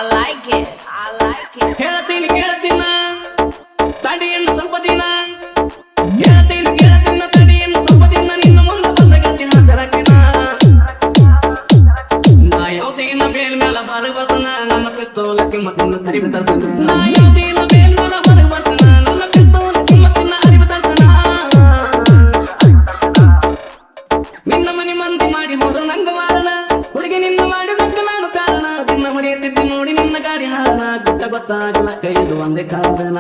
like it. I like it. ಹೇಳ್ತೀನಿ ಕೇಳ್ತೀನ ತಡಿಯನ್ನು ಸ್ವಲ್ಪ ದಿನ ಹೇಳ್ತೀನಿ ಕೇಳ್ತೀನ ತಡಿಯನ್ನು ಸ್ವಲ್ಪ ದಿನ ನಿನ್ನ ಮುಂದೆ ಬಂದ ಗೆಳತಿನ ಸರಕಿನ ನಾ ಯಾವ್ದೇನ ಬೇಲ್ ಮೇಲ ಬರುವತನ ನನ್ನ ಪಿಸ್ತೂಲಕ್ಕೆ ಮತ್ತಿನ ಅರಿವು ತರ್ತನ ನಾ ಯಾವ್ದೇನ ಬೇಲ್ ಮೇಲ ಬರುವತನ ನನ್ನ ಪಿಸ್ತೂಲಕ್ಕೆ ಮತ್ತಿನ ಅರಿವು ತರ್ತನ ನಿನ್ನ ಮನೆ ಮಂದಿ ಮಾಡಿ ಹೋದ್ರು ನಂಗ ಮಾರಣ ಹುಡುಗಿ ನಿನ್ನ ಮಾಡಿದಕ್ಕ ನಾನು ಕಾರಣ ನಿನ್ನ ಹೊಡೆಯುತ್ತಿದ್ದು ನೋಡಿ ನಿನ್ನ ಗಾಡಿ ಹಾರಣ ಗೊತ್ತಾಗಲ್ಲ ಕೈದು ಒಂದೇ ಕಾರಣ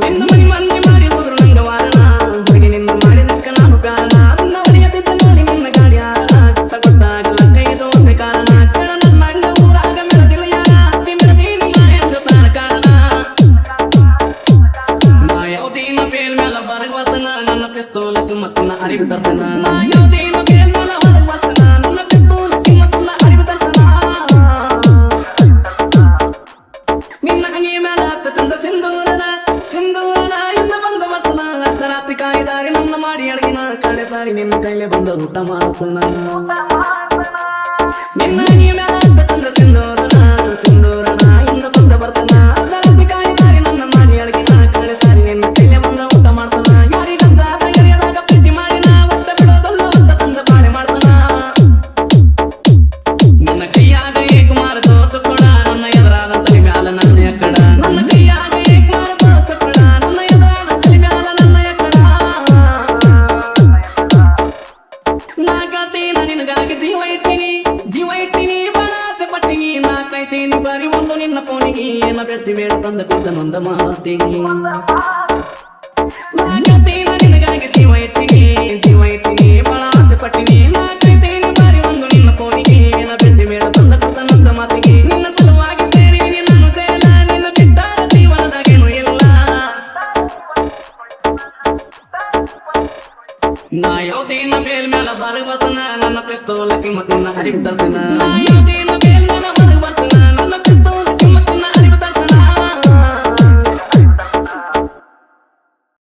ನಿನ್ನ ಮನೆ ಮಂದಿ ಮಾಡಿ ಹೋದ್ರು ನಂಗ ವಾರಣ ಹುಡುಗಿ ನಿನ್ನ ಮಾಡಿದಕ್ಕ ನಾನು ಕಾರಣ ನಿನ್ನ ಹೊಡೆಯುತ್ತಿದ್ದು ನೋಡಿ ನಿನ್ನ ಗಾಡಿ ಹಾರಣ ಗೊತ್ತಾಗಲ್ಲ ಕೈದು ಒಂದೇ ಕಾರಣ ಕೇಳ ನನ್ನ ಅಂಗ ಊರಾಗ ಮೆಳದಿಲ್ಲ ಯಾರ ಹತ್ತಿ ಮೆಳದೀನಿ ಎಂದು ತಾರ ಕಾರಣ ನಾ ಯಾವುದೇನ ಬೇಲ್ ಮೇಲ ಬರವತನ ನನ್ನ ಪಿಸ್ತೂಲಕ್ಕೆ ಮತ್ತಿನ ಅರಿವು ತರ್ತನ ನಾ ಯಾವುದೇನ ಬೇಲ್ ಮೇಲ ಬರವತನ ನನ್ನ ಪಿಸ್ತೂಲಕ್ಕೆ ಮತ್ತಿನ ಅರಿವು ತರ್ತನ ನಿನ್ನ ಹಂಗೆ ಮೇಲ ಹತ್ತಂದ ಸಿಂಧೂರನ ಸಿಂಧೂರನ ಇಂದ ಬಂದ ಮತ್ತನ ರಾತ್ರಿ ಕಾಯಿದಾರಿ ನನ್ನ ಮಾಡಿ ಅಡಗಿನ ಕಡೆ ಸಾರಿ ನಿನ್ನ ಕೈಲೆ ಬಂದ ಊಟ ಮಾಡ್ತನ ನಿನ್ನ ಹಂಗೆ ಮೇಲ ಹತ್ತಂದ ಸಿಂಧೂರನ ಸಿಂಧೂರನ ಇಂದ ಬಂದ ಬರ್ತನ ರಾತ್ರಿ ಕಾಯಿದಾರಿ ನನ್ನ ಮಾಡಿ ಅಡಗಿನ ಕಡೆ ಸಾರಿ ನಿನ್ನ ಕೈಲೆ ಬಂದ ಊಟ ಮಾಡ್ತನ ಯಾರಿಗಂತ ಎಳೆಯದಾಗ ಪ್ರೀತಿ ಮಾಡಿನ ಒಟ್ಟ ಬಿಡೋದಲ್ಲ ಒಟ್ಟ ತಂದ ಬಾಳೆ ಮಾಡ್ತನ ನನ್ನ ಕೈಯಾಗ ಏಕುಮಾರ ತೋತು ಕೊಡ ನನ್ನ ಎದುರಾದ ತಲೆ ಮ್ಯಾಲ ನನ್ನ ಎಕ್ಕಡ ನನ್ನ ಕೈಯಾಗ ಏಕುಮಾರ ತೋತು ಕೊಡ ನನ್ನ ಎದುರಾದ ತಲೆ ಮ್ಯಾಲ ನನ್ನ ಎಕ್ಕಡ ನಾಗತೇನ ನಿನಗಾಗಿ ಜೀವ ಇಟ್ಟಿನಿ ಬಹಳ ಆಸೆ ಪಟ್ಟಿನಿ ನಾ ಕಾಯ್ತೀನಿ ಬಾರಿ ಒಂದು ನಿನ್ನ ಫೋನಿಗೆ ಏನ ಬೆಟ್ಟಿ ಬೇಡ ತಂದ ಕೂತ ನೊಂದ ಮಾತಿಗೆ ನಾಗತೇನ ನಿನಗಾಗಿ ಜೀವ ಇಟ್ಟಿನಿ ಬಹಳ ಆಸೆ ಪಟ್ಟಿನಿ ನಾ ಕಾಯ್ತೀನಿ ಬಾರಿ ಒಂದು ನಿನ್ನ ಫೋನಿಗೆ ಏನ ಬೆಟ್ಟಿ ಬೇಡ ತಂದ ಕೂತ ನೊಂದ ಮಾತಿಗೆ ನಿನ್ನ ಸಲುವಾಗಿ ಸೇರಿನಿ ನಾನು ಸೇಲ ನಿನ್ನ ಬಿಟ್ಟಾರ ಜೀವನದಾಗೇನು ಇಲ್ಲ ನಾ ಯಾವುದೇನ ಬೇಲ್ ಮೇಲ ಬರುವತನ ನನ್ನ ಪಿಸ್ತೂಲಕ್ಕೆ ಮತ್ತಿನ ಅರಿವು ತರ್ತನ ನಾ